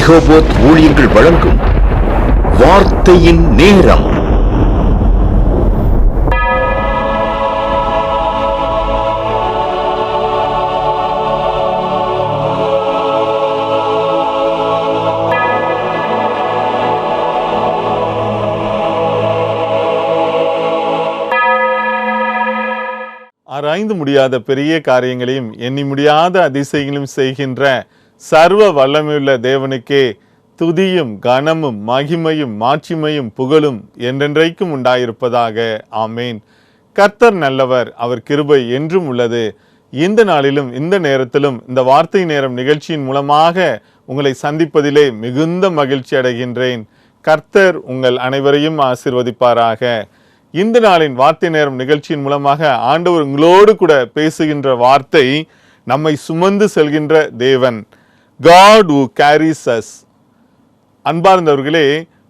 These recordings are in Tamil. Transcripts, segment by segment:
ரெஹோபோத் ஊழியங்கள் வழங்கும் வார்த்தையின் நேரம். ஆராய்ந்து முடியாத பெரிய காரியங்களையும் எண்ணி முடியாத அதிசயங்களையும் செய்கின்ற சர்வ வல்லமையுள்ள தேவனுக்கே துதியும் கனமும் மகிமையும் மாட்சிமையும் புகழும் என்றென்றைக்கும் உண்டாயிருப்பதாக. ஆமேன். கர்த்தர் நல்லவர், அவர் கிருபை என்றும் உள்ளது. இந்த நாளிலும் இந்த நேரத்திலும் இந்த வார்த்தை நேரம் நிகழ்ச்சியின் மூலமாக உங்களை சந்திப்பதிலே மிகுந்த மகிழ்ச்சி அடைகின்றேன். கர்த்தர் உங்கள் அனைவரையும் ஆசீர்வதிப்பாராக. இந்த நாளின் வார்த்தை நேரம் நிகழ்ச்சியின் மூலமாக ஆண்டவர் உங்களோடு கூட பேசுகின்ற வார்த்தை, நம்மை சுமந்து செல்கின்ற தேவன், God who carries us. அன்பார்ந்தவர்களே,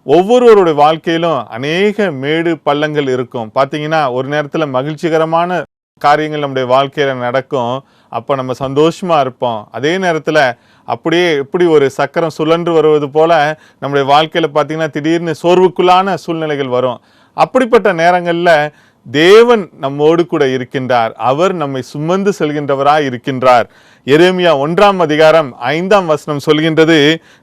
ஒவ்வொருவருடைய வாழ்க்கையிலும் அநேக மேடு பள்ளங்கள் இருக்கும். பார்த்தீங்கன்னா ஒரு நேரத்தில் மகிழ்ச்சிகரமான காரியங்கள் நம்முடைய வாழ்க்கையில நடக்கும். அப்போ நம்ம சந்தோஷமா இருப்போம். அதே நேரத்தில் அப்படியே எப்படி ஒரு சக்கரம் சுழன்று வருவது போல நம்முடைய வாழ்க்கையில பார்த்தீங்கன்னா திடீர்னு சோர்வுக்குள்ளான சூழ்நிலைகள் வரும். அப்படிப்பட்ட நேரங்களில் தேவன் நம்மோடு கூட இருக்கின்றார். அவர் நம்மை சுமந்து செல்கின்றவராய் இருக்கின்றார். எரேமியா 1:5 சொல்கின்றது,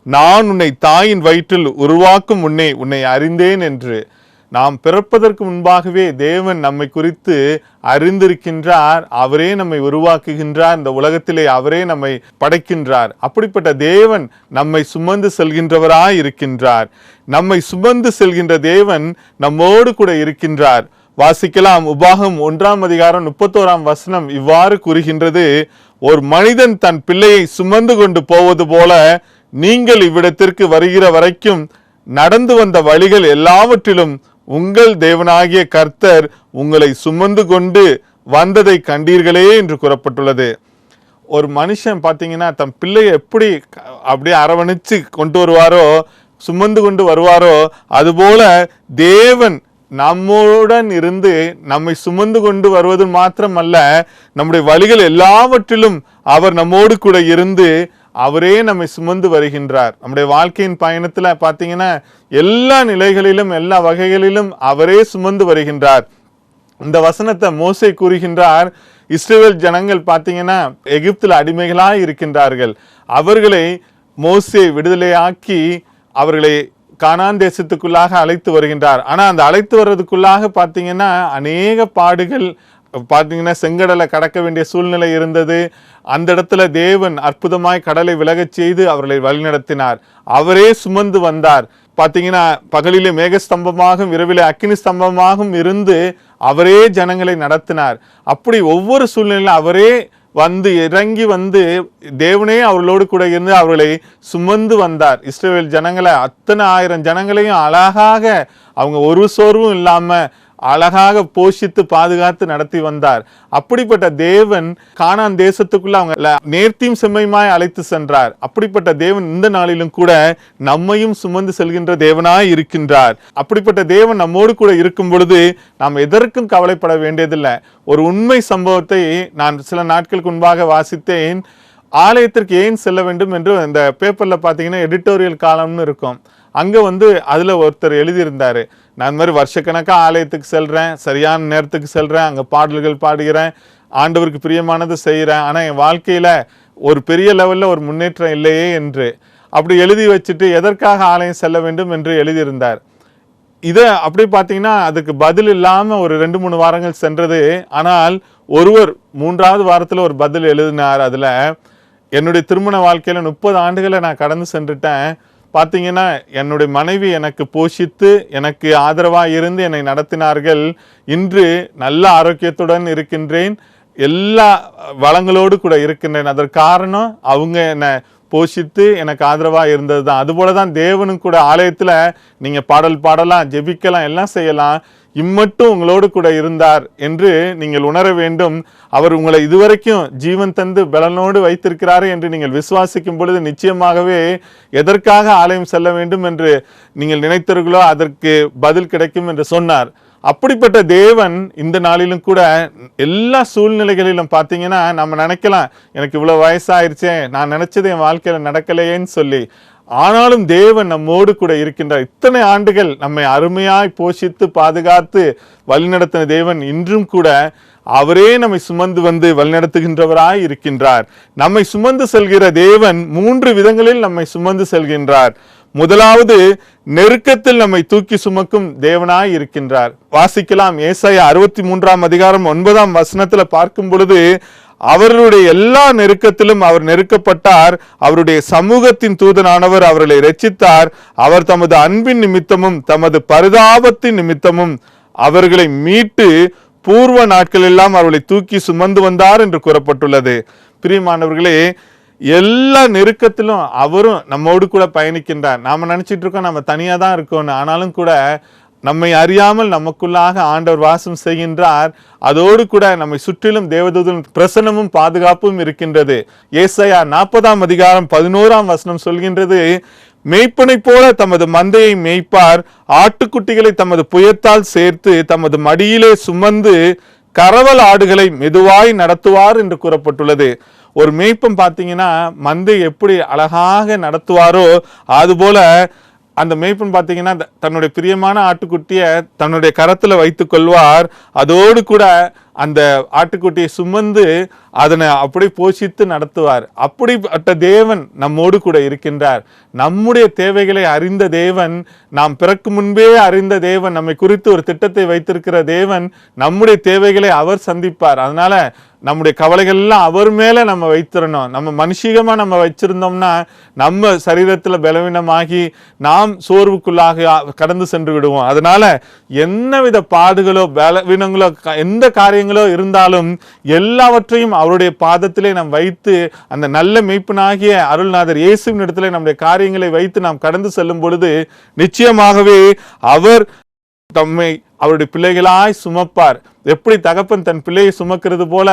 நான் உன்னை தாயின் வயிற்றில் உருவாக்கும் முன்னே உன்னை அறிந்தேன் என்று. நாம் பிறப்பதற்கு முன்பாகவே தேவன் நம்மை குறித்து அறிந்திருக்கின்றார். அவரே நம்மை உருவாக்குகின்றார். இந்த உலகத்திலே அவரே நம்மை படைக்கின்றார். அப்படிப்பட்ட தேவன் நம்மை சுமந்து செல்கின்றவராய் இருக்கின்றார். நம்மை சுமந்து செல்கின்ற தேவன் நம்மோடு கூட இருக்கின்றார். வாசிக்கலாம். உபாகம் 1:31 இவ்வாறு கூறுகின்றது, ஒரு மனிதன் தன் பிள்ளையை சுமந்து கொண்டு போவது போல நீங்கள் இவ்விடத்திற்கு வருகிற வரைக்கும் நடந்து வந்த வழிகள் எல்லாவற்றிலும் உங்கள் தேவனாகிய கர்த்தர் உங்களை சுமந்து கொண்டு வந்ததை கண்டீர்களே என்று கூறப்பட்டுள்ளது. ஒரு மனுஷன் பார்த்தீங்கன்னா தன் பிள்ளையை எப்படி அப்படியே அரவணைச்சு கொண்டு வருவாரோ, சுமந்து கொண்டு வருவாரோ, அதுபோல தேவன் நம்முடன் இருந்து நம்மை சுமந்து கொண்டு வருவது மாத்திரமல்ல, நம்முடைய வழிகள் எல்லாவற்றிலும் அவர் நம்மோடு கூட இருந்து அவரே நம்மை சுமந்து வருகின்றார். நம்முடைய வாழ்க்கையின் பயணத்துல பார்த்தீங்கன்னா எல்லா நிலைகளிலும் எல்லா வகைகளிலும் அவரே சுமந்து வருகின்றார். இந்த வசனத்தை மோசே கூறுகின்றார். இஸ்ரவேல் ஜனங்கள் பார்த்தீங்கன்னா எகிப்தில் அடிமைகளாய் இருக்கின்றார்கள். அவர்களை மோசே விடுதலையாக்கி அவர்களை கானான் தேசத்துக்குள்ளாக அழைத்து வருகின்றார். ஆனா அந்த அழைத்து வர்றதுக்குள்ளாக பார்த்தீங்கன்னா அநேக பாடுகள், பார்த்தீங்கன்னா செங்கடலை கடக்க வேண்டிய சூழ்நிலை இருந்தது. அந்த இடத்துல தேவன் அற்புதமாய் கடலை விலகச் செய்து அவர்களை வழிநடத்தினார். அவரே சுமந்து வந்தார். பார்த்தீங்கன்னா பகலிலே மேகஸ்தம்பமாகவும் இரவிலே அக்கினி ஸ்தம்பமாகவும் இருந்து அவரே ஜனங்களை நடத்தினார். அப்படி ஒவ்வொரு சூழ்நிலையிலும் அவரே வந்து இறங்கி வந்து தேவனே அவர்களோடு கூட இருந்து அவர்களை சுமந்து வந்தார். இஸ்ரவேல் ஜனங்களை, அத்தனை 1000 ஜனங்களையும் அழகாக அவங்க ஒரு சோர்வும் இல்லாம அழகாக போஷித்து பாதுகாத்து நடத்தி வந்தார். அப்படிப்பட்ட தேவன் கானான் தேசத்துக்குள்ள அவங்க நேர்த்தியும் செம்மையுமாய் அழைத்து சென்றார். அப்படிப்பட்ட தேவன் இந்த நாளிலும் கூட நம்மையும் சுமந்து செல்கின்ற தேவனாய் இருக்கின்றார். அப்படிப்பட்ட தேவன் நம்மோடு கூட இருக்கும் பொழுது நாம் எதற்கும் கவலைப்பட வேண்டியதில்லை. ஒரு உண்மை சம்பவத்தை நான் சில நாட்களுக்கு முன்பாக வாசித்தேன். ஆலயத்திற்கு ஏன் செல்ல வேண்டும் என்று இந்த பேப்பர்ல பார்த்தீங்கன்னா எடிட்டோரியல் காலம்னு இருக்கும். அங்கே அதில் ஒருத்தர் எழுதியிருந்தார், நான் இந்த மாதிரி வருஷக்கணக்காக ஆலயத்துக்கு செல்கிறேன், சரியான நேரத்துக்கு செல்கிறேன், அங்கே பாடல்கள் பாடுகிறேன், ஆண்டவருக்கு பிரியமானது செய்கிறேன், ஆனால் என் வாழ்க்கையில் ஒரு பெரிய லெவலில் ஒரு முன்னேற்றம் இல்லையே என்று அப்படி எழுதி வச்சுட்டு எதற்காக ஆலயம் செல்ல வேண்டும் என்று எழுதியிருந்தார். இதை அப்படி பார்த்தீங்கன்னா அதுக்கு பதில் இல்லாமல் ஒரு 2-3 வாரங்கள் சென்றது. ஆனால் ஒருவர் 3வது வாரத்தில் ஒரு பதில் எழுதினார். அதில், என்னுடைய திருமண வாழ்க்கையில் 30 ஆண்டுகளை நான் கடந்து சென்றுட்டேன். பார்த்தீங்கன்னா என்னுடைய மனைவி எனக்கு போஷித்து எனக்கு ஆதரவாக இருந்து என்னை நடத்தினார்கள். இன்று நல்ல ஆரோக்கியத்துடன் இருக்கின்றேன், எல்லா வளங்களோடு கூட இருக்கின்றேன். அதற்கு காரணம் அவங்க என்னை போஷித்து எனக்கு ஆதரவாக இருந்தது தான். அதுபோல தான் தேவனும் கூட ஆலயத்தில் நீங்கள் பாடல் பாடலாம், ஜெபிக்கலாம், எல்லாம் செய்யலாம், இம்மட்டும் உங்களோடு கூட இருந்தார் என்று நீங்கள் உணர வேண்டும். அவர் உங்களை இதுவரைக்கும் ஜீவன் தந்து பலனோடு வைத்திருக்கிறார் என்று நீங்கள் விசுவாசிக்கும் பொழுது நிச்சயமாகவே எதற்காக ஆலயம் செல்ல வேண்டும் என்று நீங்கள் நினைத்தீர்களோ அதற்கு பதில் கிடைக்கும் என்று சொன்னார். அப்படிப்பட்ட தேவன் இந்த நாளிலும் கூட எல்லா சூழ்நிலைகளிலும் பார்த்தீங்கன்னா நம்ம நினைக்கலாம், எனக்கு இவ்வளோ வயசாயிருச்சே, நான் நினைச்சது என் வாழ்க்கையில் நடக்கலையேன்னு சொல்லி. ஆனாலும் தேவன் நம்மோடு கூட இருக்கின்றார். இத்தனை ஆண்டுகள் நம்மை அருமையாய் போஷித்து பாதுகாத்து வழிநடத்தின தேவன் இன்றும் கூட அவரே நம்மை சுமந்து வந்து வழிநடத்துகின்றவராய் இருக்கின்றார். நம்மை சுமந்து செல்கிற தேவன் 3 விதங்களில் நம்மை சுமந்து செல்கின்றார். முதலாவது, நெருக்கத்தில் நம்மை தூக்கி சுமக்கும் தேவனாய் இருக்கின்றார். வாசிக்கலாம். ஏசாயா 63 அதிகாரம் 9 வசனத்துல பார்க்கும் பொழுது, அவர்களுடைய எல்லா நெருக்கத்திலும் அவர் நெருக்கப்பட்டார், அவருடைய சமூகத்தின் தூதனானவர் அவர்களை இரட்சித்தார், அவர் தமது அன்பின் நிமித்தமும் தமது பரிதாபத்தின் நிமித்தமும் அவர்களை மீட்டு பூர்வ நாட்களெல்லாம் அவர்களை தூக்கி சுமந்து வந்தார் என்று கூறப்பட்டுள்ளது. பிரியமானவர்களே, எல்லா நெருக்கத்திலும் அவரும் நம்மோடு கூட பயணிக்கின்றார். நாம நினைச்சிட்டு இருக்கோம் நம்ம தனியா தான் இருக்கோம்னு. ஆனாலும் கூட நம்மை அறியாமல் நமக்குள்ளாக ஆண்டவர் வாசம் செய்கின்றார். அதோடு கூட நம்மை சுற்றிலும் தேவதூதன் பிரசன்னமும் பாதுகாப்பும் இருக்கின்றது. ஏசாயா 40 அதிகாரம் 11 வசனம் சொல்கின்றது, மேய்ப்பனை போல தமது மந்தையை மேய்ப்பார், ஆட்டுக்குட்டிகளை தமது புயத்தால் சேர்த்து தமது மடியிலே சுமந்து கரவல் ஆடுகளை மெதுவாய் நடத்துவார் என்று கூறப்பட்டுள்ளது. ஒரு மேய்ப்பன் பார்த்தீங்கன்னா மந்தை எப்படி அழகாக நடத்துவாரோ அதுபோல அந்த மேய்ப்பன் பார்த்தீங்கன்னா தன்னுடைய பிரியமான ஆட்டுக்குட்டியை தன்னுடைய கரத்துல வைத்துக் கொள்வார். அதோடு கூட அந்த ஆட்டுக்குட்டியை சுமந்து அதனை அப்படி போஷித்து நடத்துவார். அப்படிப்பட்ட தேவன் நம்மோடு கூட இருக்கின்றார். நம்முடைய தேவைகளை அறிந்த தேவன், நாம் பிறக்கும் முன்பே அறிந்த தேவன், நம்மை குறித்து ஒரு திட்டத்தை வைத்திருக்கிற தேவன், நம்முடைய தேவைகளை அவர் சந்திப்பார். அதனால நம்முடைய கவலைகள் எல்லாம் அவர் மேல நம்ம வைத்திரணும். நம்ம மனுஷிகமா நம்ம வச்சிருந்தோம்னா நம்ம சரீரத்துல பலவீனமாகி நாம் சோர்வுக்குள்ளாக கடந்து சென்று விடுவோம். அதனால என்னவித பாடுகளோ பலவீனங்களோ எந்த காரியங்களோ இருந்தாலும் எல்லாவற்றையும் அவருடைய பாதத்திலே நாம் வைத்து அந்த நல்ல மெய்ப்பனாகிய அருள்நாதர் இயேசுவின் இடத்திலே நம்முடைய காரியங்களை வைத்து நாம் கடந்து செல்லும் பொழுது நிச்சயமாகவே அவர் தம்மை அவருடைய பிள்ளைகளாய் சுமப்பார். எப்படி தகப்பன் தன் பிள்ளையை சுமக்கிறது போல,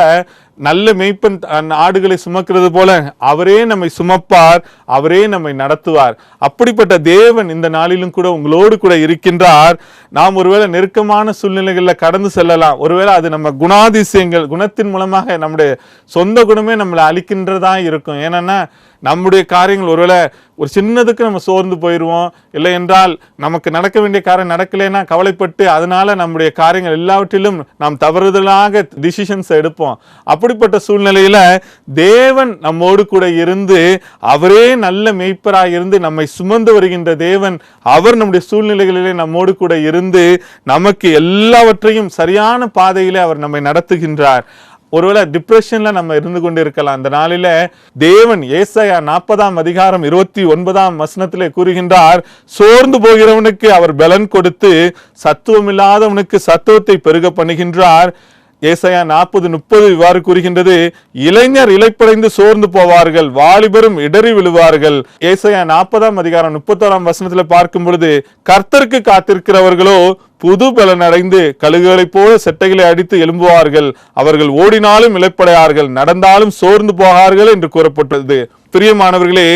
நல்ல மெய்ப்பன் ஆடுகளை சுமக்கிறது போல அவரே நம்மை சுமப்பார், அவரே நம்மை நடத்துவார். அப்படிப்பட்ட தேவன் இந்த நாளிலும் கூட உங்களோடு கூட இருக்கின்றார். நாம் ஒருவேளை நெருக்கமான சூழ்நிலைகளில் கடந்து செல்லலாம். ஒருவேளை அது நம்ம குணாதிசயங்கள் குணத்தின் மூலமாக நம்முடைய சொந்த குணமே நம்மளை அழிக்கின்றதா இருக்கும். ஏன்னா நம்முடைய காரியங்கள் ஒருவேளை ஒரு சின்னதுக்கு நம்ம சோர்ந்து போயிடுவோம். இல்லை என்றால் நமக்கு நடக்க வேண்டிய காரியம் நடக்கலைன்னா கவலைப்பட்டு அதனால நம்முடைய காரியங்கள் எல்லாவற்றிலும் நாம் தவறுதலாக டிசிஷன்ஸ் எடுப்போம். அப்படிப்பட்ட சூழ்நிலையில தேவன் நம்மோடு கூட இருந்து அவரே நல்ல மேய்ப்பராக இருந்து நம்மை சுமந்து வருகின்ற தேவன், அவர் நம்முடைய சூழ்நிலைகளிலே நம்மோடு கூட இருந்து நமக்கு எல்லாவற்றையும் சரியான பாதையிலே அவர் நம்மை நடத்துகின்றார். ஒருவேளை டிப்ரெஷன்ல நம்ம இருந்து கொண்டு இருக்கலாம். அந்த நாளில தேவன் ஏசாயா 40 அதிகாரம் 29 வசனத்திலே கூறுகின்றார், சோர்ந்து போகிறவனுக்கு அவர் பலன் கொடுத்து சத்துவம் இல்லாதவனுக்கு சத்துவத்தை பெருக பண்ணுகின்றார். ஏசாயா 40:30 இவ்வாறு கூறுகின்றது, இளைஞர் இளைப்படைந்து சோர்ந்து போவார்கள், வாலிபரும் இடறி விழுவார்கள். ஏசாயா 40 அதிகாரம் 31 வசனத்துல பார்க்கும் பொழுது, கர்த்தருக்கு காத்திருக்கிறவர்களோ புது பலன் அடைந்து கழுகுகளைப் போல செட்டைகளை அடித்து எழும்புவார்கள், அவர்கள் ஓடினாலும் இளைப்படையார்கள், நடந்தாலும் சோர்ந்து போகார்கள் என்று கூறப்பட்டது. பிரியமானவர்களே,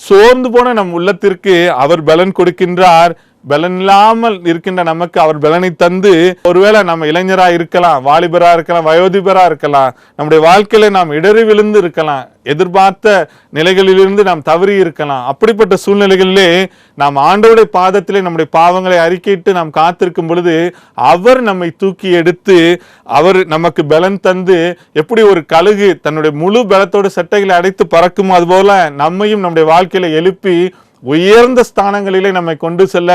சோர்ந்து போன நம் உள்ளத்திற்கு அவர் பலன் கொடுக்கின்றார். பலன் இல்லாமல் இருக்கின்ற நமக்கு அவர் பலனை தந்து, ஒருவேளை நம்ம இளைஞரா இருக்கலாம், வாலிபரா இருக்கலாம், வயோதிபரா இருக்கலாம், நம்முடைய வாழ்க்கையில நாம் இடறி விழுந்து இருக்கலாம், எதிர்பார்த்த நிலைகளிலிருந்து நாம் தவறி இருக்கலாம். அப்படிப்பட்ட சூழ்நிலைகளிலே நாம் ஆண்டவருடைய பாதத்திலே நம்முடைய பாவங்களை அறிக்கையிட்டு நாம் காத்திருக்கும் பொழுது அவர் நம்மை தூக்கி எடுத்து அவர் நமக்கு பலன் தந்து, எப்படி ஒரு கழுகு தன்னுடைய முழு பலத்தோடு சட்டைகளை அடைத்து பறக்கும் அதுபோல நம்மையும் நம்முடைய வாழ்க்கையில எழுப்பி உயர்ந்த ஸ்தானங்களிலே நம்மை கொண்டு செல்ல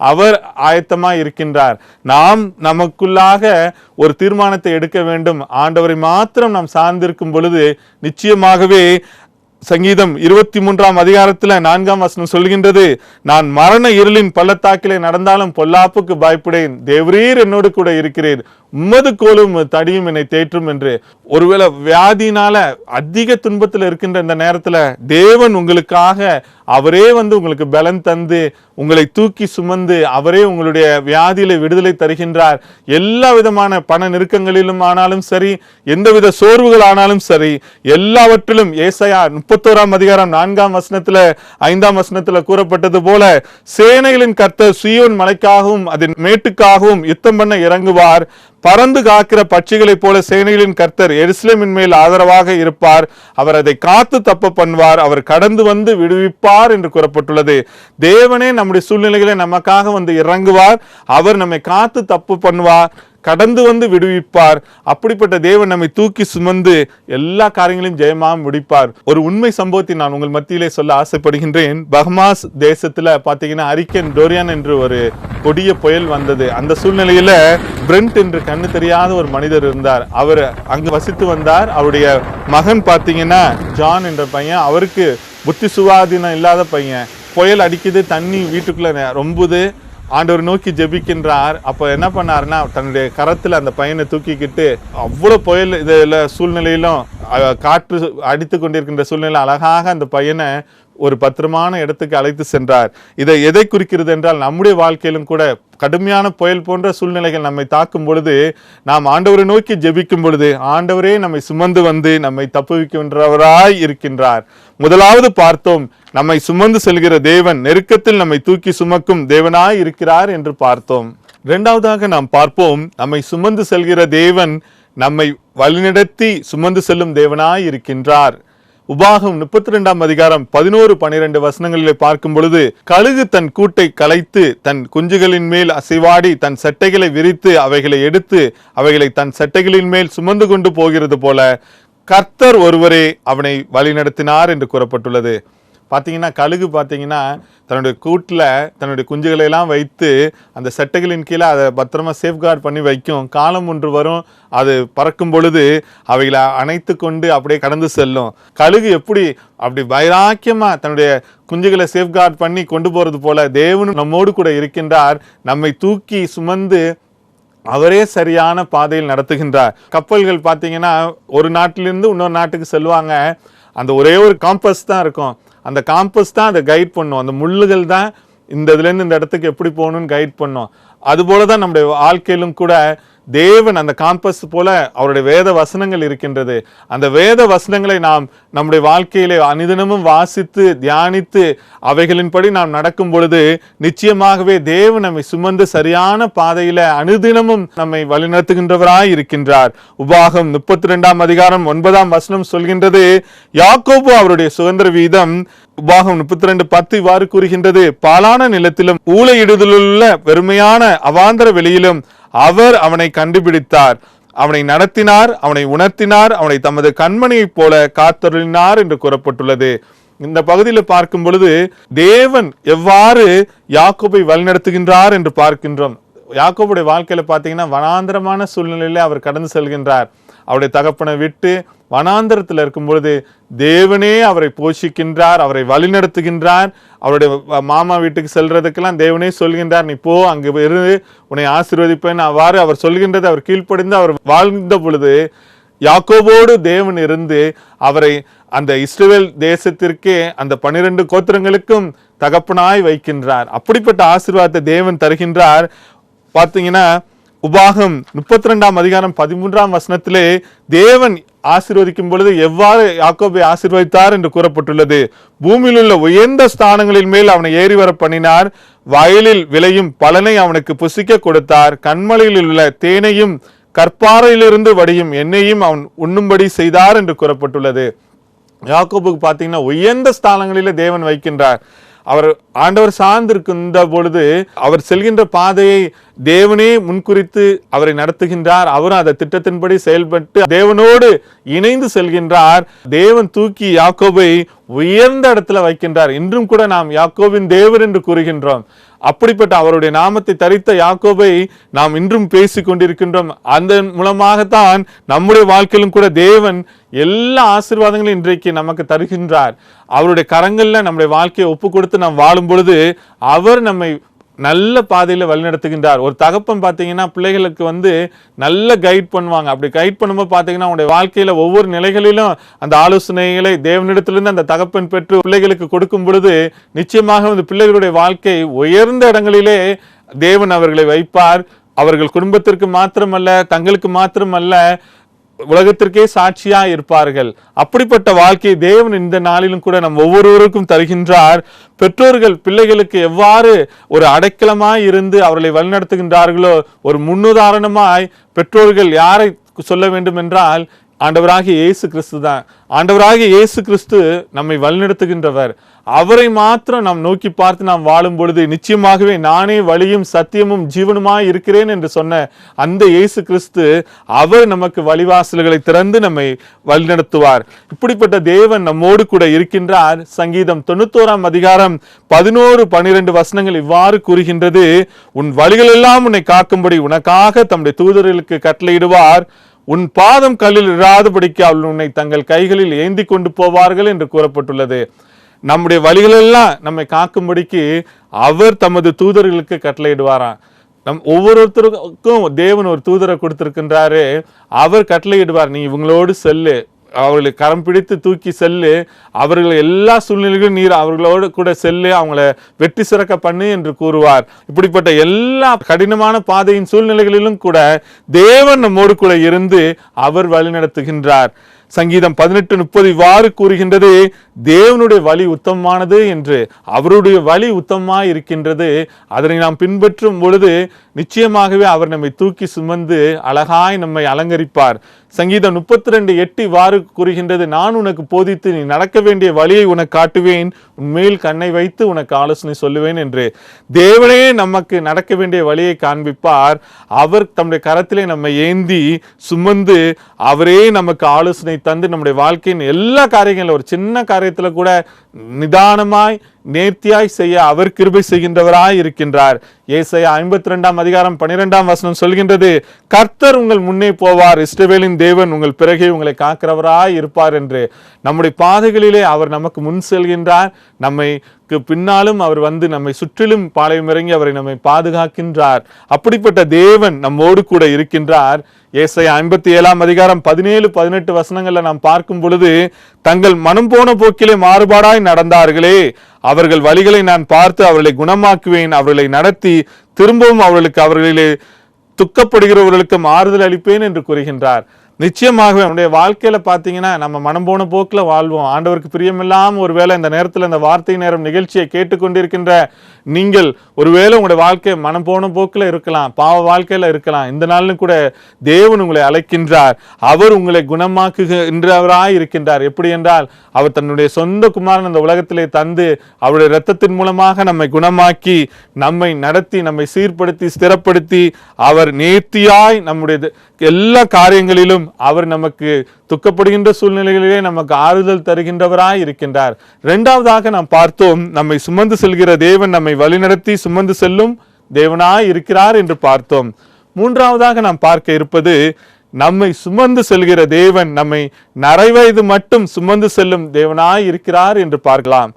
அவர் ஆயத்தமாய் இருக்கின்றார். நாம் நமக்குள்ளாக ஒரு தீர்மானத்தை எடுக்க வேண்டும். ஆண்டவரை மாத்திரம் நாம் சார்ந்திருக்கும் பொழுது நிச்சயமாகவே சங்கீதம் 23 அதிகாரத்துல 4 வசனம் சொல்கின்றது, நான் மரண இருளின் பள்ளத்தாக்கிலே நடந்தாலும் பொல்லாப்புக்கு பயப்படேன், தேவரீர் என்னோடு கூட இருக்கிறீர், உம்மது கோலும் தடியும் என்னை தேற்றும் என்று. ஒருவேளை வியாதினால அதிக துன்பத்தில் இருக்கின்ற இந்த நேரத்துல தேவன் உங்களுக்காக அவரே வந்து உங்களுக்கு பலன் தந்து உங்களை தூக்கி சுமந்து அவரே உங்களுடைய வியாதியில விடுதலை தருகின்றார். எல்லா விதமான பண நெருக்கங்களிலும் ஆனாலும் சரி, எந்தவித சோர்வுகள் ஆனாலும் சரி, எல்லாவற்றிலும் ஏசாயா 31 அதிகாரம் 4 வசனத்துல 5 வசனத்துல கூறப்பட்டது போல, சேனைகளின் கர்த்தர் சீயோன் மலைக்காகவும் அதன் மேட்டுக்காகவும் யுத்தம் பண்ண இறங்குவார், பறந்து காக்கிற பட்சிகளைப் போல சேனைகளின் கர்த்தர் எருசலேமின் மேல் ஆதரவாக இருப்பார். அவர் அதை காத்து தப்ப பண்ணுவார். அவர் கடந்து வந்து விடுவிப்பார் என்று கூறப்பட்டுள்ளது. தேவனே நம்முடைய சூழ்நிலைகளை நமக்காக வந்து இறங்குவார். அவர் நம்மை காத்து தப்பு பண்ணுவார், கடந்து வந்து விடுவிப்பார். அப்படிப்பட்ட தேவன் நம்மை தூக்கி சுமந்து எல்லா காரியங்களையும் ஜெயமாக முடிப்பார். ஒரு உண்மை சம்பவத்தை நான் உங்கள் மத்தியிலே சொல்ல ஆசைப்படுகின்றேன். பஹமாஸ் தேசத்துல பாத்தீங்கன்னா ஹரிக்கேன் டோரியான் என்று ஒரு கொடிய புயல் வந்தது. அந்த சூழ்நிலையில பிரெண்ட் என்று கண்ணு தெரியாத ஒரு மனிதர் இருந்தார். அவர் அங்கு வசித்து வந்தார். அவருடைய மகன் பாத்தீங்கன்னா ஜான் என்ற பையன், அவருக்கு புத்தி சுவாதீனம் இல்லாத பையன். புயல் அடிக்குது, தண்ணி வீட்டுக்குள்ள ரொம்புது. ஆண்டவர் நோக்கி ஜெபிக்கின்றார். அப்போ என்ன பண்ணாருன்னா, தன்னுடைய கரத்தில் அந்த பையனை தூக்கிக்கிட்டு அவ்வளோ புயல் இதில் சூழ்நிலையிலும் காற்று அடித்து கொண்டிருக்கின்ற சூழ்நிலை அழகாக அந்த பையனை ஒரு பத்திரமான இடத்துக்கு அழைத்து சென்றார். இதை எதை குறிக்கிறது என்றால், நம்முடைய வாழ்க்கையிலும் கூட கடுமையான புயல் போன்ற சூழ்நிலைகள் நம்மை தாக்கும் பொழுது நாம் ஆண்டவரை நோக்கி ஜெபிக்கும் பொழுது ஆண்டவரே நம்மை சுமந்து வந்து நம்மை தப்புவிக்கின்றவராய் இருக்கின்றார். முதலாவது பார்த்தோம், நம்மை சுமந்து செல்கிற தேவன் நெருக்கத்தில் நம்மை தூக்கி சுமக்கும் தேவனாய் இருக்கிறார் என்று பார்த்தோம். இரண்டாவதாக நாம் பார்ப்போம், நம்மை சுமந்து செல்கிற தேவன் நம்மை வழிநடத்தி சுமந்து செல்லும் தேவனாய் இருக்கின்றார். உபாகம் 32 அதிகாரம் 11-12 வசனங்களிலே பார்க்கும் பொழுது, கழுகு தன் கூட்டை கலைத்து தன் குஞ்சுகளின் மேல் அசைவாடி தன் சட்டைகளை விரித்து அவைகளை எடுத்து அவைகளை தன் சட்டைகளின் மேல் சுமந்து கொண்டு போகிறது போல கர்த்தர் ஒருவரே அவனை வழி நடத்தினார் என்று கூறப்பட்டுள்ளது. பார்த்தீங்கன்னா கழுகு பார்த்தீங்கன்னா தன்னுடைய கூட்டில் தன்னுடைய குஞ்சுகளை எல்லாம் வைத்து அந்த சட்டைகளின் கீழே அதை பத்திரமா சேஃப்கார்ட் பண்ணி வைக்கும். காலம் ஒன்று வரும், அது பறக்கும் பொழுது அவைகளை அணைத்து கொண்டு அப்படியே கடந்து செல்லும். கழுகு எப்படி அப்படி வைராக்கியமா தன்னுடைய குஞ்சுகளை சேஃப்கார்ட் பண்ணி கொண்டு போறது போல தேவனும் நம்மோடு கூட இருக்கின்றார். நம்மை தூக்கி சுமந்து அவரே சரியான பாதையில் நடத்துகின்றார். கப்பல்கள் பார்த்தீங்கன்னா ஒரு நாட்டிலிருந்து இன்னொரு நாட்டுக்கு செல்வாங்க. அந்த ஒரே ஒரு காம்பஸ் தான் இருக்கும். அந்த காம்பஸ் தான் அதை கைட் பண்ணும். அந்த முள்ளுகள் தான் இந்த இதுலேருந்து இந்த இடத்துக்கு எப்படி போகணும்னு கைட் பண்ணும். அதுபோல தான் நம்முடைய வாழ்க்கையிலும் கூட தேவன் அந்த காம்பஸ் போல அவருடைய வேத வசனங்கள் இருக்கின்றது. அந்த வேத வசனங்களை நாம் நம்முடைய வாழ்க்கையிலே அனுதினமும் வாசித்து தியானித்து அவைகளின்படி நாம் நடக்கும் பொழுது நிச்சயமாகவே தேவன் நம்மை சுமந்து சரியான பாதையில அனுதினமும் நம்மை வழிநடத்துகின்றவராய் இருக்கின்றார். உபாகம் 32 அதிகாரம் 9 வசனம் சொல்கின்றது, யாக்கோபு அவருடைய சுதந்திர வீதம். உபாகம் 32:10 இவ்வாறு கூறுகின்றது, பாலான நிலத்திலும் ஊளையிடுதலுள்ள வெறுமையான அவாந்தர வெளியிலும் அவர் அவனை கண்டுபிடித்தார், அவனை நடத்தினார், அவனை உணர்த்தினார், அவனை தமது கண்மணியைப் போல காத்தருளினார் என்று கூறப்பட்டுள்ளது. இந்த பகுதியில் பார்க்கும் பொழுது தேவன் எவ்வாறு யாக்கோபை வழிநடத்துகின்றார் என்று பார்க்கின்றோம். யாக்கோபுடைய வாழ்க்கையில பார்த்தீங்கன்னா வனாந்திரமான சூழ்நிலையில அவர் கடந்து செல்கின்றார். அவருடைய தகப்பனை விட்டு வனாந்திரத்தில் இருக்கும் பொழுது தேவனே அவரை போஷிக்கின்றார், அவரை வழிநடத்துகின்றார். அவருடைய மாமா வீட்டுக்கு செல்றதுக்கெல்லாம் தேவனே சொல்கின்றார், நீ போ, அங்கு இருந்து உன்னை ஆசீர்வதிப்பேன். அவ்வாறு அவர் சொல்கின்றது அவர் கீழ்ப்படிந்து அவர் வாழ்ந்த பொழுது யாக்கோபோடு தேவன் இருந்து அவரை அந்த இஸ்ரவேல் தேசத்திற்கே அந்த 12 கோத்திரங்களுக்கும் தகப்பனாய் வைக்கின்றார். அப்படிப்பட்ட ஆசீர்வாதத்தை தேவன் தருகின்றார். பார்த்தீங்கன்னா உபாகம் 32 அதிகாரம் 13 வசனத்திலே தேவன் ஆசீர்வதிக்கும் பொழுது எவ்வாறு யாக்கோபை ஆசீர்வதித்தார் என்று கூறப்பட்டுள்ளது. பூமியில் உள்ள உயர்ந்த ஸ்தானங்களின் மேல் அவனை ஏறி வர பண்ணினார், வயலில் விளையும் பலனை அவனுக்கு புசிக்க கொடுத்தார், கண்மலையில் உள்ள தேனையும் கற்பாறையிலிருந்து வடியும் எண்ணெயும் அவன் உண்ணும்படி செய்தார் என்று கூறப்பட்டுள்ளது. யாக்கோபுக்கு பார்த்தீங்கன்னா உயர்ந்த ஸ்தானங்களிலே தேவன் வைக்கின்றார். அவர் ஆண்டவர் சார்ந்திருக்கின்ற பொழுது அவர் செல்கின்ற பாதையை தேவனே முன்குறித்து அவரை நடத்துகின்றார். அவரும் அந்த திட்டத்தின்படி செயல்பட்டு தேவனோடு இணைந்து செல்கின்றார். தேவன் தூக்கி யாக்கோபை உயர்ந்த இடத்துல வைக்கின்றார். இன்றும் கூட நாம் யாக்கோபின் தேவர் என்று கூறுகின்றோம். அப்படிப்பட்ட அவருடைய நாமத்தை தரித்த யாக்கோபை நாம் இன்றும் பேசிக் கொண்டிருக்கின்றோம். அந்த மூலமாகத்தான் நம்முடைய வாழ்க்கையிலும் கூட தேவன் எல்லா ஆசீர்வாதங்களும் இன்றைக்கு நமக்கு தருகின்றார். அவருடைய கரங்கள்ல நம்முடைய வாழ்க்கையை ஒப்பு கொடுத்து நாம் வாழும் பொழுது அவர் நம்மை நல்ல பாதையில வழிநடத்துகின்றார். ஒரு தகப்பன் பார்த்தீங்கன்னா பிள்ளைகளுக்கு நல்ல கைட் பண்ணுவாங்க. அப்படி கைட் பண்ணும்போது பார்த்தீங்கன்னா அவங்களுடைய வாழ்க்கையில ஒவ்வொரு நிலைகளிலும் அந்த ஆலோசனைகளை தேவனிடத்திலிருந்து அந்த தகப்பன் பெற்று பிள்ளைகளுக்கு கொடுக்கும் பொழுது நிச்சயமாக அந்த பிள்ளைகளுடைய வாழ்க்கை உயர்ந்த இடங்களிலே தேவன் அவர்களை வைப்பார். அவர்கள் குடும்பத்திற்கு மாத்திரமல்ல, தங்களுக்கு மாத்திரமல்ல, உலகத்திற்கே சாட்சியா இருப்பார்கள். அப்படிப்பட்ட வாழ்க்கையை தேவன் இந்த நாளிலும் கூட நம் ஒவ்வொருவருக்கும் தருகின்றார். பெற்றோர்கள் பிள்ளைகளுக்கு எவ்வாறு ஒரு அடைக்கலமாய் இருந்து அவர்களை வழிநடத்துகின்றார்களோ, ஒரு முன்னுதாரணமாய் பெற்றோர்கள் யாரை சொல்ல வேண்டும் என்றால் ஆண்டவராகிய இயேசு கிறிஸ்து தான். ஆண்டவராகிய இயேசு கிறிஸ்து நம்மை வழிநடத்துகின்றவர். அவரை மாத்திரம் நாம் நோக்கி பார்த்து நாம் வாழும் பொழுது நிச்சயமாகவே நானே வழியும் சத்தியமும் ஜீவனுமாய் இருக்கிறேன் என்று சொன்ன அந்த இயேசு கிறிஸ்து அவர் நமக்கு வழிவாசல்களை திறந்து நம்மை வழிநடத்துவார். இப்படிப்பட்ட தேவன் நம்மோடு கூட இருக்கின்றார். சங்கீதம் 91 அதிகாரம் 11-12 வசனங்கள் இவ்வாறு கூறுகின்றது. உன் வழிகளெல்லாம் உன்னை காக்கும்படி உனக்காக தம்முடைய தூதர்களுக்கு கட்டளையிடுவார். உன் பாதம் கல்லில் இராதபடிக்கு அவள் உன்னை தங்கள் கைகளில் ஏந்தி கொண்டு போவார்கள் என்று கூறப்பட்டுள்ளது. நம்முடைய வழிகளெல்லாம் நம்மை காக்கும்படிக்கு அவர் தமது தூதர்களுக்கு கட்டளையிடுவாராம். நம் ஒவ்வொருத்தருக்கும் தேவன் ஒரு தூதரை கொடுத்திருக்கின்றாரு. அவர் கட்டளையிடுவார், நீ இவங்களோடு செல்லு, அவர்களை கரம் பிடித்து தூக்கி செல்லு, அவர்கள் எல்லா சூழ்நிலைகளும் நீர் அவர்களோடு கூட செல்லு, அவங்கள வெற்றி சிறக்க பண்ணு என்று கூறுவார். இப்படிப்பட்ட எல்லா கடினமான பாதையின் சூழ்நிலைகளிலும் கூட தேவன் நம்மோடு கூட இருந்து அவர் வழி நடத்துகின்றார். சங்கீதம் 18:30 இவ்வாறு கூறுகின்றது, தேவனுடைய வழி உத்தமமானது என்று. அவருடைய வழி உத்தமமாய் இருக்கின்றது. அதனை நாம் பின்பற்றும் பொழுது நிச்சயமாகவே அவர் நம்மை தூக்கி சுமந்து அழகாய் நம்மை அலங்கரிப்பார். சங்கீதம் 32:8 இவ்வாறு கூறுகின்றது, நான் உனக்கு போதித்து நீ நடக்க வேண்டிய வழியை உனக்கு காட்டுவேன், உன்மேல் கண்ணை வைத்து உனக்கு ஆலோசனை சொல்லுவேன் என்று. தேவனே நமக்கு நடக்க வேண்டிய வழியை காண்பிப்பார். அவர் தம்முடைய கரத்திலே நம்மை ஏந்தி சுமந்து அவரே நமக்கு ஆலோசனை தந்து நம்முடைய வாழ்க்கையின் எல்லா காரியங்களும், ஒரு சின்ன காரியத்துல கூட நிதானமாய் நேர்த்தியாய் செய்ய அவர் கிருபை செய்கின்றவராய் இருக்கின்றார். ஏசாயா 52 அதிகாரம் 12 வசனம் சொல்கின்றது, கர்த்தர் உங்கள் முன்னே போவார், இஸ்ரவேலின் தேவன் உங்கள் பிறகே உங்களை காக்கிறவராய் இருப்பார் என்று. நம்முடைய பாதைகளிலே அவர் நமக்கு முன் செல்கின்றார். நம்மை பின்னாலும் அவர் வந்து நம்மை சுற்றிலும் பாளையம் இறங்கி அவரை நம்மை பாதுகாக்கின்றார். அப்படிப்பட்ட தேவன் நம்மோடு கூட இருக்கின்றார். ஏசாயா 57 அதிகாரம் 17-18 வசனங்கள்ல நாம் பார்க்கும் பொழுது, தங்கள் மனம் போன போக்கிலே மாறுபாடாய் நடந்தார்களே, அவர்கள் வழிகளை நான் பார்த்து அவர்களை குணமாக்குவேன், அவர்களை நடத்தி திரும்பவும் அவர்களிலே துக்கப்படுகிறவர்களுக்கு ஆறுதல் அளிப்பேன் என்று கூறுகின்றார். நிச்சயமாகவே நம்முடைய வாழ்க்கையில பாத்தீங்கன்னா நம்ம மனம் போன போக்குல வாழ்வோம். ஆண்டவருக்கு பிரியமில்லாம ஒருவேளை இந்த நேரத்துல இந்த வார்த்தை நேரம் நிகழ்ச்சியை கேட்டுக்கொண்டிருக்கின்ற நீங்கள் ஒருவேளை உங்களுடைய வாழ்க்கை மனம் போன போக்குல இருக்கலாம், பாவ வாழ்க்கையில இருக்கலாம். இந்த நாளிலும் கூட தேவன் உங்களை அழைக்கின்றார். அவர் உங்களை குணமாக்குகின்றவராய் இருக்கின்றார். எப்படி என்றால், அவர் தன்னுடைய சொந்த குமாரன் இந்த உலகத்திலே தந்து அவருடைய இரத்தத்தின் மூலமாக நம்மை குணமாக்கி நம்மை நடத்தி நம்மை சீர்படுத்தி ஸ்திரப்படுத்தி அவர் நேர்த்தியாய் நம்முடைய எல்லா காரியங்களிலும் அவர் நமக்கு துக்கப்படுகின்ற சூழ்நிலைகளிலே நமக்கு ஆறுதல் தருகின்றவராய் இருக்கின்றார். இரண்டாவதாக நாம் பார்த்தோம், நம்மை சுமந்து செல்கிற தேவன் நம்மை வழிநடத்தி சுமந்து செல்லும் தேவனாய் இருக்கிறார் என்று பார்த்தோம். மூன்றாவதாக நாம் பார்க்க இருப்பது, நம்மை சுமந்து செல்கிற தேவன் நம்மை நரைவயது மட்டும் சுமந்து செல்லும் தேவனாய் இருக்கிறார் என்று பார்க்கலாம்.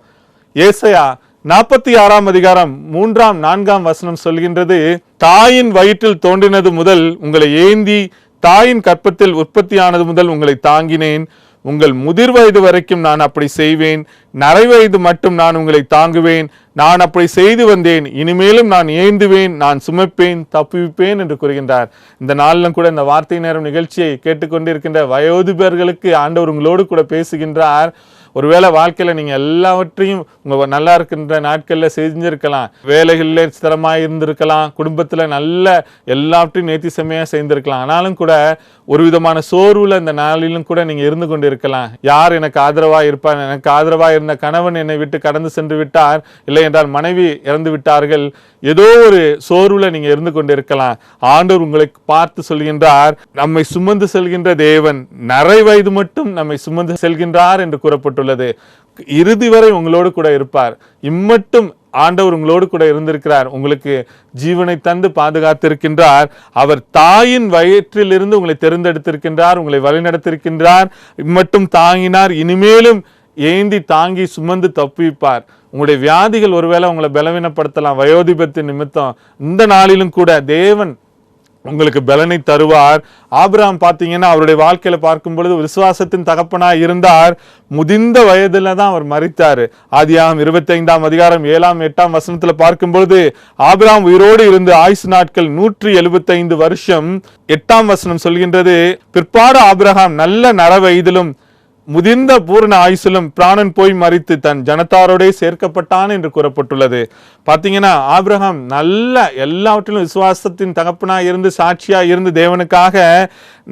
ஏசாயா 46 அதிகாரம் 3-4 வசனம் சொல்கின்றது, தாயின் வயிற்றில் தோன்றினது முதல் உங்களை ஏந்தி தாயின் கற்பத்தில் உற்பத்தியானது முதல் உங்களை தாங்கினேன். உங்கள் முதிர் வயது வரைக்கும் நான் அப்படி செய்வேன், நரை வயது மட்டும் நான் உங்களை தாங்குவேன். நான் அப்படி செய்து வந்தேன், இனிமேலும் நான் ஏந்துவேன், நான் சுமப்பேன், தப்புவிப்பேன் என்று கூறுகின்றார். இந்த நாளிலும் கூட இந்த வார்த்தை நேரம் நிகழ்ச்சியை கேட்டுக்கொண்டிருக்கின்ற வயோதிபர்களுக்கு ஆண்டவர் உங்களோடு கூட பேசுகின்றார். ஒருவேளை வாழ்க்கையில நீங்க எல்லாவற்றையும் உங்க நல்லா இருக்கின்ற நாட்கள்ல செஞ்சிருக்கலாம், வேலைகளில் ஸ்திரமாய் இருந்திருக்கலாம், குடும்பத்துல நல்ல எல்லாவற்றையும் நேர்த்தி செம்மையா செய்திருக்கலாம். ஆனாலும் கூட ஒரு விதமான சோர்வுல இந்த நாளிலும் கூட நீங்க இருந்து கொண்டு இருக்கலாம். யார் எனக்கு ஆதரவா இருப்பார்? எனக்கு ஆதரவா இருந்த கணவன் என்னை விட்டு கடந்து சென்று விட்டார், இல்லை என்றால் மனைவி இறந்து விட்டார்கள். ஏதோ ஒரு சோர்வுல நீங்க இருந்து கொண்டு இருக்கலாம். ஆண்டவர் உங்களை பார்த்து சொல்கின்றார், நம்மை சுமந்து செல்கின்ற தேவன் நரை வயது மட்டும் நம்மை சுமந்து செல்கின்றார் என்று கூறப்பட்டுள்ளது. இறுதி வரை உங்களோடு கூட இருப்பார். இம்மட்டும் ஆண்டவர் உங்களோடு கூட இருந்திருக்கிறார். உங்களுக்கு ஜீவனை தந்து பாதுகாத்திருக்கின்றார். அவர் தாயின் வயிற்றிலிருந்து உங்களை தெரிந்தெடுத்திருக்கின்றார், உங்களை வழிநடத்திருக்கின்றார். இம்மட்டும் தாங்கினார், இனிமேலும் ஏந்தி தாங்கி சுமந்து தப்புவிப்பார். உங்களுடைய வியாதிகள் ஒருவேளை உங்களை பலவீனப்படுத்தலாம், வயோதிபத்தின் நிமித்தம். இந்த நாளிலும் கூட தேவன் உங்களுக்கு பலனை தருவார். ஆபிரகாம் பாத்தீங்கன்னா அவருடைய வாழ்க்கையில பார்க்கும் பொழுது விசுவாசத்தின் தகப்பனாய் இருந்தார். முதிர்ந்த வயதுல தான் அவர் மரித்தார். ஆதியாகமம் 25ஆம் அதிகாரம் 7ஆம் 8ஆம் வசனத்துல பார்க்கும் பொழுது ஆபிரகாம் உயிரோடு இருந்து ஆயுசு நாட்கள் 175 வருஷம். 8ஆம் வசனம் சொல்கின்றது, பிற்பாடு ஆபிரகாம் நல்ல நர வயதிலும் முதிர்ந்த பூர்ண ஆயுசிலும் பிராணன் போய் மரித்து தன் ஜனத்தாரோட சேர்க்கப்பட்டான் என்று கூறப்பட்டுள்ளது. பாத்தீங்கன்னா ஆபிரகாம் நல்ல எல்லாவற்றிலும் விசுவாசத்தின் தகப்பனாய் இருந்து சாட்சியா இருந்து தேவனுக்காக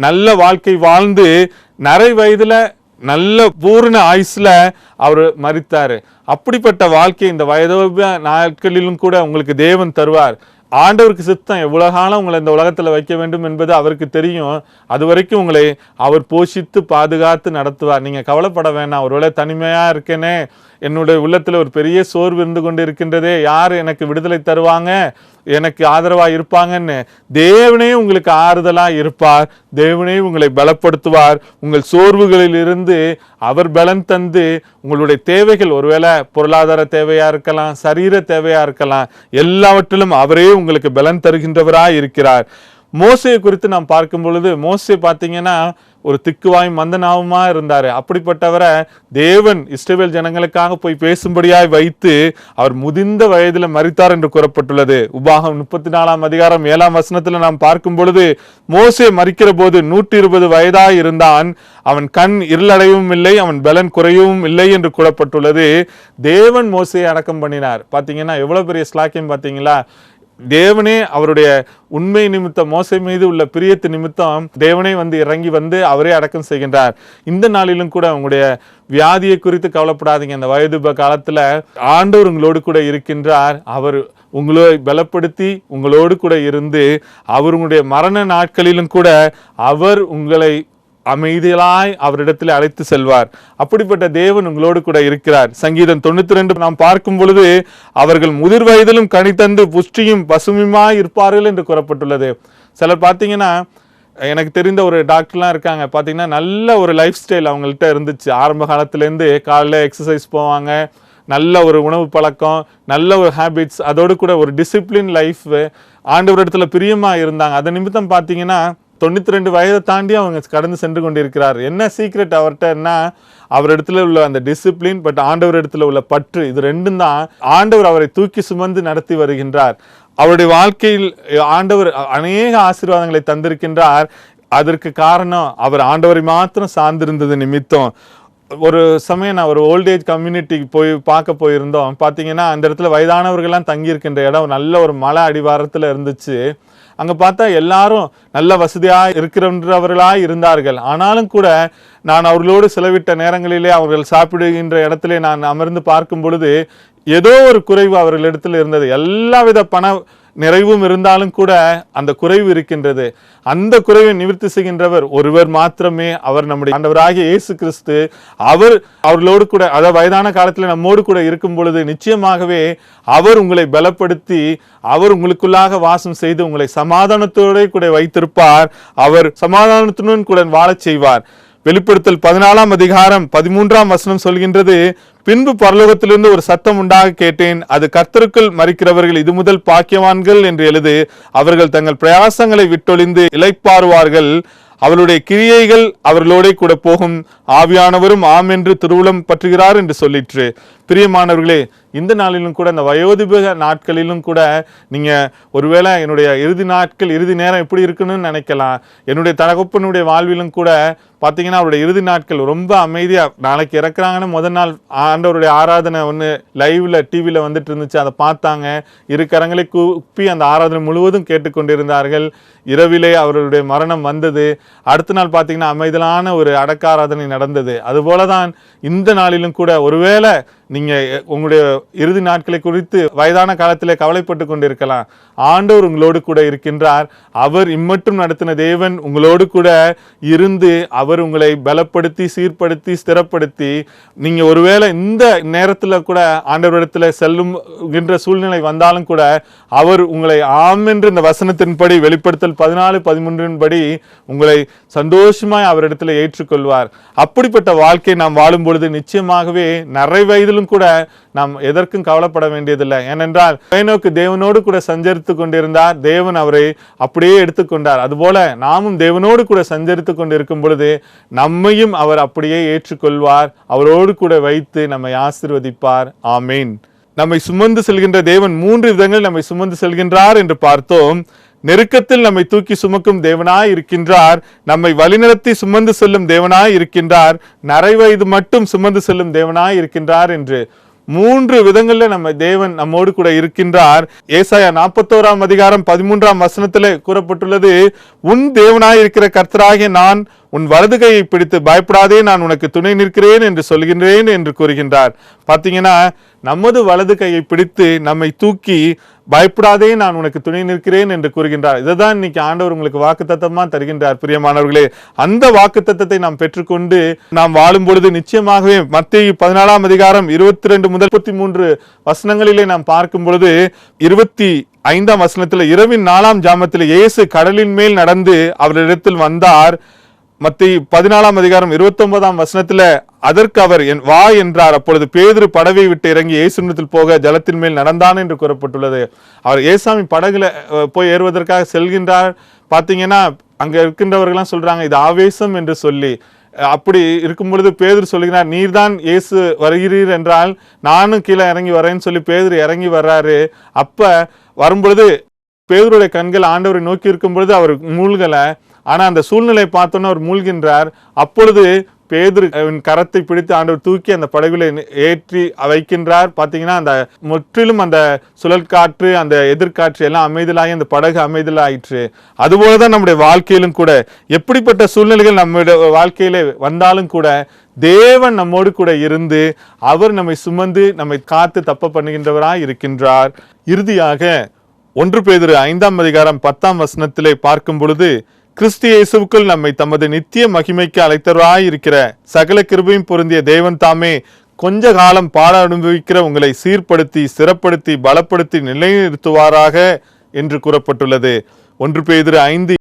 நல்ல வாழ்க்கை வாழ்ந்து நரை வயதுல நல்ல பூர்ண ஆயுசுல அவர் மரித்தாரு. அப்படிப்பட்ட வாழ்க்கை இந்த வயதோப நாட்களிலும் கூட உங்களுக்கு தேவன் தருவார். ஆண்டவருக்கு சித்தம் எவ்வளவு காலம் உங்களை இந்த உலகத்துல வைக்க வேண்டும் என்பது அவருக்கு தெரியும். அது வரைக்கும் உங்களை அவர் போஷித்து பாதுகாத்து நடத்துவார். நீங்க கவலைப்பட வேண்டாம். ஒருவேளை தனிமையா இருக்கேனே, என்னுடைய உள்ளத்துல ஒரு பெரிய சோர்வு இருந்து கொண்டு இருக்கின்றதே, யார் எனக்கு விடுதலை தருவாங்க, எனக்கு ஆதரவா இருப்பாங்கன்னு, தேவனே உங்களுக்கு ஆறுதலா இருப்பார். தேவனே உங்களை பலப்படுத்துவார். உங்கள் சோர்வுகளில் இருந்து அவர் பலன் தந்து உங்களுடைய தேவைகள், ஒருவேளை பொருளாதார தேவையா இருக்கலாம், சரீர தேவையா இருக்கலாம், எல்லாவற்றிலும் அவரே உங்களுக்கு பலன் தருகின்றவராய் இருக்கிறார். மோசே குறித்து நாம் பார்க்கும் பொழுது மோசே பார்த்தீங்கன்னா ஒரு திக்குவாய் மந்தனாவுமா இருந்தாரு. அப்படிப்பட்டவரை தேவன் இஸ்ரவேல் ஜனங்களுக்காக போய் பேசும்படியாய் வைத்து அவர் முதிர்ந்த வயதில் மரித்தார் என்று கூறப்பட்டுள்ளது. உபாகம் 34ஆம் அதிகாரம் 7ஆம் வசனத்துல நாம் பார்க்கும் பொழுது மோசே மரிக்கிற போது 120 வயதாய் இருந்தான். அவன் கண் இருளடையவும் இல்லை, அவன் பலன் குறையவும் இல்லை என்று கூறப்பட்டுள்ளது. தேவன் மோசையை அடக்கம் பண்ணினார். பாத்தீங்கன்னா எவ்வளவு பெரிய ஸ்லாக்கியம் பாத்தீங்களா. தேவனே அவருடைய உண்மை நிமித்தம், மோசை மீது உள்ள பிரியத்து நிமித்தம் தேவனே வந்து இறங்கி வந்து அவரே அடக்கம் செய்கின்றார். இந்த நாளிலும் கூட உங்களுடைய வியாதியை குறித்து கவலைப்படாதீங்க. இந்த வயது காலத்துல ஆண்டவர் உங்களோடு கூட இருக்கின்றார். அவர் உங்களை பலப்படுத்தி உங்களோடு கூட இருந்து அவர் உங்களுடைய மரண நாட்களிலும் கூட அவர் உங்களை அமைதியாய் அவரிடத்தில் அழைத்து செல்வார். அப்படிப்பட்ட தேவன் உங்களோடு கூட இருக்கிறார். சங்கீதம் 92 நாம் பார்க்கும் பொழுது அவர்கள் முதிர் வயதிலும் கனி தந்து புஷ்டியும் பசுமையுமாய் இருப்பார்கள் என்று கூறப்பட்டுள்ளது. சிலர் பார்த்தீங்கன்னா, எனக்கு தெரிந்த ஒரு டாக்டர்லாம் இருக்காங்க, பார்த்தீங்கன்னா நல்ல ஒரு லைஃப் ஸ்டைல் அவங்கள்ட்ட இருந்துச்சு. ஆரம்ப காலத்திலேருந்து காலையில் எக்ஸசைஸ் போவாங்க, நல்ல ஒரு உணவு பழக்கம், நல்ல ஒரு ஹேபிட்ஸ், அதோடு கூட ஒரு டிசிப்ளின் லைஃப், ஆண்டவரிடத்துல பிரியமா இருந்தாங்க. அதன் நிமித்தம் பார்த்தீங்கன்னா 92 வயதை தாண்டி அவங்க கடந்து சென்று கொண்டிருக்கிறார். என்ன சீக்ரெட் அவர்கிட்டன்னா, அவரிடத்துல உள்ள அந்த டிசிப்ளின், பட் ஆண்டவர் இடத்துல உள்ள பற்று, இது ரெண்டும் தான் ஆண்டவர் அவரை தூக்கி சுமந்து நடத்தி வருகின்றார். அவருடைய வாழ்க்கையில் ஆண்டவர் அநேக ஆசீர்வாதங்களை தந்திருக்கின்றார். அதற்கு காரணம் அவர் ஆண்டவரை மாத்திரம் சார்ந்திருந்தது நிமித்தம். ஒரு சமயம் நான் ஒரு ஓல்டேஜ் கம்யூனிட்டிக்கு போய் பார்க்க போயிருந்தோம். பார்த்தீங்கன்னா அந்த இடத்துல வயதானவர்கள்லாம் தங்கி இருக்கின்ற இடம் நல்ல ஒரு மலை அடிவாரத்தில் இருந்துச்சு. அங்க பார்த்தா எல்லாரும் நல்ல வசதியா இருக்கிறவர்களாய் இருந்தார்கள். ஆனாலும் கூட நான் அவர்களோடு செலவிட்ட நேரங்களிலே அவர்கள் சாப்பிடுகின்ற இடத்திலே நான் அமர்ந்து பார்க்கும் பொழுது ஏதோ ஒரு குறைவு அவர்களிடத்தில் இருந்தது. எல்லாவித பண நிறைவும் இருந்தாலும் கூட அந்த குறைவு இருக்கின்றது. அந்த குறைவை நிவர்த்தி செய்கின்றவர் ஒருவர் மாத்திரமே, அவர் நம்முடைய ஆண்டவராகிய இயேசு கிறிஸ்து. அவர் அவர்களோடு கூட, அதாவது வயதான காலத்தில் நம்மோடு கூட இருக்கும் பொழுது நிச்சயமாகவே அவர் உங்களை பலப்படுத்தி அவர் உங்களுக்குள்ளாக வாசம் செய்து உங்களை சமாதானத்தோடு கூட வைத்திருப்பார். அவர் சமாதானத்துடன் கூட வாழச் செய்வார். வெளிப்படுத்தல் 14ஆம் அதிகாரம் 13ஆம் வசனம் சொல்கின்றது, பின்பு பரலோகத்திலிருந்து ஒரு சத்தம் உண்டாக கேட்டேன், அது கர்த்தருக்குள் மரிக்கிறவர்கள் இது முதல் பாக்கியவான்கள் என்று எழுது. அவர்கள் தங்கள் பிரயாசங்களை விட்டொழிந்து இளைப்பாறுவார்கள். அவருடைய கிரியைகள் அவர்களோட கூட போகும். ஆவியானவரும் ஆம் என்று திருவுளம் பற்றுகிறார் என்று சொல்லிற்று. பிரியமானவர்களே, இந்த நாளிலும் கூட, இந்த வயோதிப நாட்களிலும் கூட நீங்க ஒருவேளை என்னுடைய இறுதி நாட்கள், இறுதி நேரம் எப்படி இருக்குன்னு நினைக்கலாம். என்னுடைய தகப்பனுடைய வாழ்விலும் கூட பார்த்தீங்கன்னா அவருடைய இறுதி நாட்கள் ரொம்ப அமைதியா, நாளைக்கு இறக்குறாங்கன்னு முதல் நாள் ஆண்டவருடைய ஆராதனை ஒன்று லைவ்ல டிவியில வந்துட்டு இருந்துச்சு. அதை பார்த்தாங்க. இரு கரங்களை கூப்பி அந்த ஆராதனை முழுவதும் கேட்டுக்கொண்டிருந்தார்கள். இரவிலே அவருடைய மரணம் வந்தது. அடுத்த நாள் பார்த்தீங்கன்னா அமைதியான ஒரு அடக்க ஆராதனை நடந்தது. அதுபோலதான் இந்த நாளிலும் கூட ஒருவேளை நீங்க உங்களுடைய இறுதி நாட்களை குறித்து வயதான காலத்திலே கவலைப்பட்டு கொண்டிருக்கலாம். ஆண்டவர் உங்களோடு கூட இருக்கின்றார். அவர் இம்மட்டும் நடத்தின தேவன் உங்களோடு கூட இருந்து அவர் உங்களை பலப்படுத்தி சீர்படுத்தி ஸ்திரப்படுத்தி, நீங்க ஒருவேளை இந்த நேரத்துல கூட ஆண்டவரிடத்துல செல்லுகின்ற சூழ்நிலை வந்தாலும் கூட அவர் உங்களை ஆம் என்று இந்த வசனத்தின்படி வெளிப்படுத்தல் 14:13 உங்களை சந்தோஷமாய் அவரிடத்துல ஏற்றுக்கொள்வார். அப்படிப்பட்ட வாழ்க்கை நாம் வாழும் பொழுது நிச்சயமாகவே நிறை வயதிலும் கூட நாம் எதற்கும் கவலைப்பட வேண்டியதில்லை. ஏனென்றால் ஏனோக்கு தேவனோடு கூட சஞ்சரித்து கொண்டிருந்தார், தேவன் அவரை அப்படியே எடுத்துக்கொண்டார். அதுபோல நாமும் தேவனோடு கூட சஞ்சரித்து கொண்டிருக்கும் பொழுது நம்மையும் அவர் அப்படியே ஏற்றுக்கொள்வார், அவரோடு கூட வைத்து நம்மை ஆசீர்வதிப்பார். ஆமீன். நம்மை சுமந்து செல்கின்ற தேவன் 3 விதங்கள் நம்மை சுமந்து செல்கின்றார் என்று பார்த்தோம். நெருக்கத்தில் நம்மை தூக்கி சுமக்கும் தேவனாய் இருக்கின்றார், நம்மை வழிநடத்தி சுமந்து செல்லும் தேவனாய் இருக்கின்றார், நரை வயது மட்டும் சுமந்து செல்லும் தேவனாய் இருக்கின்றார் என்று 3 விதங்கள்ல நம்ம தேவன் நம்மோடு கூட இருக்கின்றார். ஏசாயா 41 அதிகாரம் 13 வசனத்திலே கூறப்பட்டுள்ளது, உன் தேவனாய் இருக்கிற கர்த்தராகிய நான் உன் வலது கையை பிடித்து பயப்படாதே, நான் உனக்கு துணை நிற்கிறேன் என்று சொல்கின்றேன் என்று கூறுகின்றார். பாத்தீங்கன்னா, நமது வலது கையை பிடித்து நம்மை தூக்கி பயப்படாதே, நான் உனக்கு துணை நிற்கிறேன் என்று கூறுகின்றார். இதைதான் இன்னைக்கு ஆண்டவர் உங்களுக்கு வாக்குத்தத்தமா தருகின்றார். பிரியமானவர்களே, அந்த வாக்குத்தத்தத்தை நாம் பெற்றுக்கொண்டு நாம் வாழும் பொழுது நிச்சயமாகவே மத்தேயு 14 அதிகாரம் 22 முதல் 33 வசனங்களிலே நாம் பார்க்கும் பொழுது 25 வசனத்தில், இரவின் 4ஆம் ஜாமத்தில் இயேசு கடலின் மேல் நடந்து அவரிடத்தில் வந்தார். மத்தேயு 14 அதிகாரம் 29 வசனத்துல, அதற்கு அவர் வா என்றார். அப்பொழுது பேதுரு படவை விட்டு இறங்கி இயேசுவிடத்தில் போக ஜலத்தின் மேல் நடந்தான் என்று கூறப்பட்டுள்ளது. அவர் ஏசாமி படகுல போய் ஏறுவதற்காக செல்கின்றார். பாத்தீங்கன்னா, அங்க இருக்கின்றவர்கள்லாம் சொல்றாங்க இது ஆவேசம் என்று சொல்லி. அப்படி இருக்கும் பொழுது பேதுரு சொல்லுகிறார், நீர்தான் இயேசு வருகிறீர் என்றால் நானும் கீழே இறங்கி வரேன்னு சொல்லி பேதுரு இறங்கி வர்றாரு. அப்ப வரும்பொழுது பேதுருடைய கண்கள் ஆண்டவரை நோக்கி இருக்கும் பொழுது அவர் மூழ்கல. ஆனா அந்த சூழ்நிலை பார்த்தோன்னு அவர் மூழ்கின்றார். அப்பொழுது பேதுரு கரத்தை பிடித்து ஆண்டவர் தூக்கி அந்த படகுல ஏற்றி வைக்கின்றார். பாத்தீங்கன்னா, அந்த முற்றிலும் அந்த சுழல் காற்று, அந்த எதிர்காற்று எல்லாம் அமைதலாகி அந்த படகு அமைதலாயிற்று. அதுபோலதான் நம்முடைய வாழ்க்கையிலும் கூட எப்படிப்பட்ட சூழ்நிலைகள் நம்முடைய வாழ்க்கையில வந்தாலும் கூட தேவன் நம்மோடு கூட இருந்து அவர் நம்மை சுமந்து நம்மை காத்து தப்ப பண்ணுகின்றவராய் இருக்கின்றார். இறுதியாக 1 பேதுரு 5 அதிகாரம் 10 வசனத்திலே பார்க்கும் பொழுது, கிறிஸ்து இயேசுவுக்குள் நம்மை தமது நித்திய மகிமைக்கு அழைத்தவராய் இருக்கிற சகல கிருபையும் பொருந்திய தேவன் தாமே கொஞ்ச காலம் பாட அனுபவிக்கிற உங்களை சீர்படுத்தி ஸ்திரப்படுத்தி பலப்படுத்தி நிலைநிறுத்துவாராக என்று கூறப்பட்டுள்ளது. 1 பேதுரு 5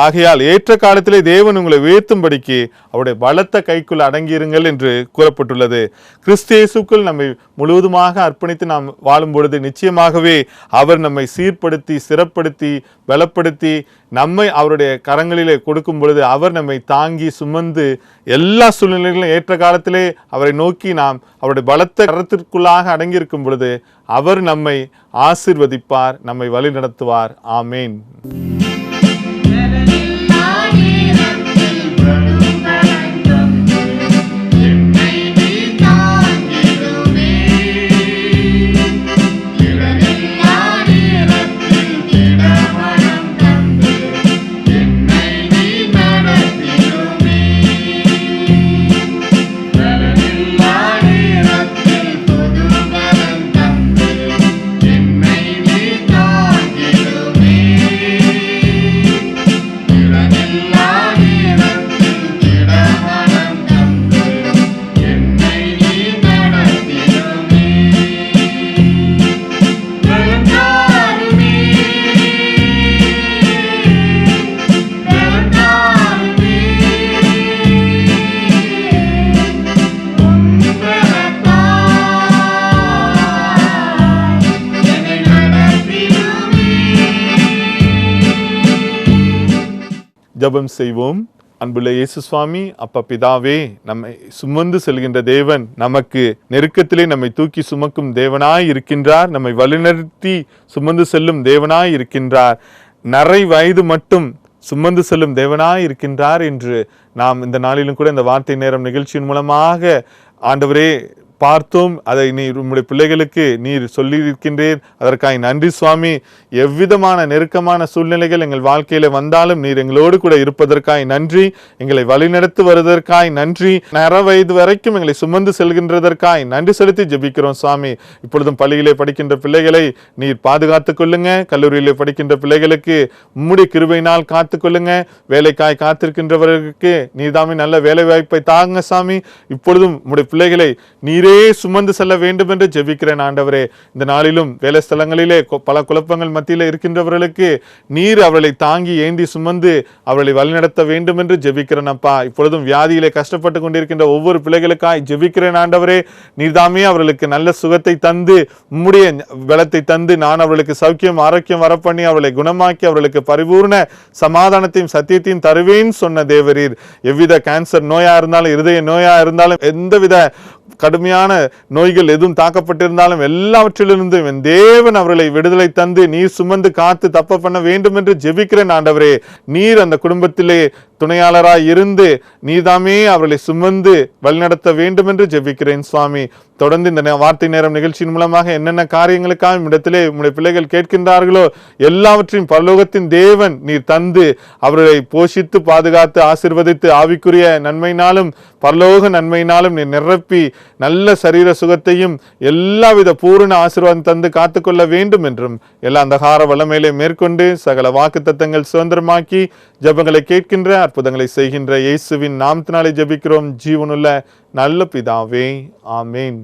ஆகையால் ஏற்ற காலத்திலே தேவன் உங்களை உயர்த்தும்படிக்கு அவருடைய பலத்த கைக்குள் அடங்கியிருங்கள் என்று கூறப்பட்டுள்ளது. கிறிஸ்து இயேசுக்குள் நம்மை முழுவதுமாக அர்ப்பணித்து நாம் வாழும் பொழுது நிச்சயமாகவே அவர் நம்மை சீர்படுத்தி ஸ்திரப்படுத்தி பலப்படுத்தி நம்மை அவருடைய கரங்களிலே கொடுக்கும் பொழுது அவர் நம்மை தாங்கி சுமந்து எல்லா சூழ்நிலைகளிலும் ஏற்ற காலத்திலே அவரை நோக்கி நாம் அவருடைய பலத்த கரத்திற்குள்ளாக அடங்கியிருக்கும் பொழுது அவர் நம்மை ஆசீர்வதிப்பார், நம்மை வழி நடத்துவார். ஆமேன். ஜெபம் செய்வோம். அன்புள்ள இயேசு சுவாமி, அப்பா பிதாவே, நம்மை சுமந்து செல்கின்ற தேவன், நமக்கு நெருக்கத்திலே நம்மை தூக்கி சுமக்கும் தேவனாய் இருக்கின்றார், நம்மை வழிநடத்தி சுமந்து செல்லும் தேவனாய் இருக்கின்றார், நரை வயது மட்டும் சுமந்து செல்லும் தேவனாய் இருக்கின்றார் என்று நாம் இந்த நாளிலும் கூட இந்த வார்த்தை நேரம் நிகழ்ச்சியின் மூலமாக ஆண்டவரே பார்த்தோம். அதை நீர் உம்முடைய பிள்ளைகளுக்கு நீர் சொல்லியிருக்கின்றீர். அதற்காக நன்றி சுவாமி. எவ்விதமான நெருக்கமான சூழ்நிலைகள் எங்கள் வாழ்க்கையில வந்தாலும் நீர் எங்களோடு கூட இருப்பதற்காய் நன்றி. எங்களை வழிநடத்து வருவதற்காய் நன்றி. நர வயது வரைக்கும் எங்களை சுமந்து செல்கின்றதற்காய் நன்றி செலுத்தி ஜெபிக்கிறோம் சுவாமி. இப்பொழுதும் பள்ளியிலே படிக்கின்ற பிள்ளைகளை நீர் பாதுகாத்துக் கொள்ளுங்க. கல்லூரியிலே படிக்கின்ற பிள்ளைகளுக்கு உம்முடைய கிருபையினால் காத்துக் கொள்ளுங்க. வேலைக்காய் காத்திருக்கின்றவர்களுக்கு நீர்தாமே நல்ல வேலை வாய்ப்பை தாங்க சாமி. இப்பொழுதும் உம்முடைய பிள்ளைகளை நீரே நீரே சுமந்து செல்ல வேண்டும் என்று ஜெபிக்கிறேன் ஆண்டவரே. இந்த நாளிலும் வேலை ஸ்தலங்களிலே பல குழப்பங்கள் மத்தியில் இருக்கின்றவர்களுக்கு நீர் அவர்களை தாங்கி ஏந்தி சுமந்து அவர்களை வழிநடத்த வேண்டும் என்று ஜெபிக்கிறேன் அப்பா. இப்பொழுதும் வியாதியிலே கஷ்டப்பட்டு கொண்டிருக்கின்ற ஒவ்வொரு பிள்ளைகளுக்காய் ஜெபிக்கிறேன் ஆண்டவரே. நீர்தாமே அவர்களுக்கு நல்ல சுகத்தை தந்து உம்முடைய பலத்தை தந்து நான் அவர்களுக்கு சௌக்கியம் ஆரோக்கியம் வரப்பண்ணி அவர்களை குணமாக்கி அவர்களுக்கு பரிபூர்ண சமாதானத்தையும் சத்தியத்தையும் தருவேன் சொன்ன தேவரீர். எவ்வித கேன்சர் நோயா இருந்தாலும் இருதய நோயா இருந்தாலும் எந்தவித கடுமையான நோய்கள் எதுவும் தாக்கப்பட்டிருந்தாலும் எல்லாவற்றிலிருந்து தேவன் அவர்களை விடுதலை தந்து நீர் சுமந்து காத்து தப்ப பண்ண வேண்டும் என்று ஜெபிக்கிறேன் ஆண்டவரே. நீர் அந்த குடும்பத்திலே துணையாளராய் இருந்து நீதாமே அவர்களை சுமந்து வழிநடத்த வேண்டும் என்று ஜெபிக்கிறேன் சுவாமி. தொடர்ந்து இந்த வார்த்தை நேரம் நிகழ்ச்சியின் மூலமாக என்னென்ன காரியங்களுக்காக இடத்திலே உங்களுடைய பிள்ளைகள் கேட்கின்றார்களோ எல்லாவற்றையும் பரலோகத்தின் தேவன் நீர் தந்து அவர்களை போஷித்து பாதுகாத்து ஆசீர்வதித்து ஆவிக்குரிய நன்மையினாலும் பரலோக நன்மையினாலும் நீர் நிரப்பி நல்ல சரீர சுகத்தையும் எல்லாவித பூரண ஆசீர்வாதம் தந்து காத்துக்கொள்ள வேண்டும் என்றும் எல்லா அந்தகார வல்லமையிலே மேற்கொண்டு சகல வாக்குத்தத்தங்கள் சுதந்திரமாக்கி ஜெபங்களை கேட்கின்ற அற்புதங்களை செய்கின்ற இயேசுவின் நாமத்தினாலே ஜெபிக்கிறோம் ஜீவனுள்ள நல்ல பிதாவே, ஆமேன்.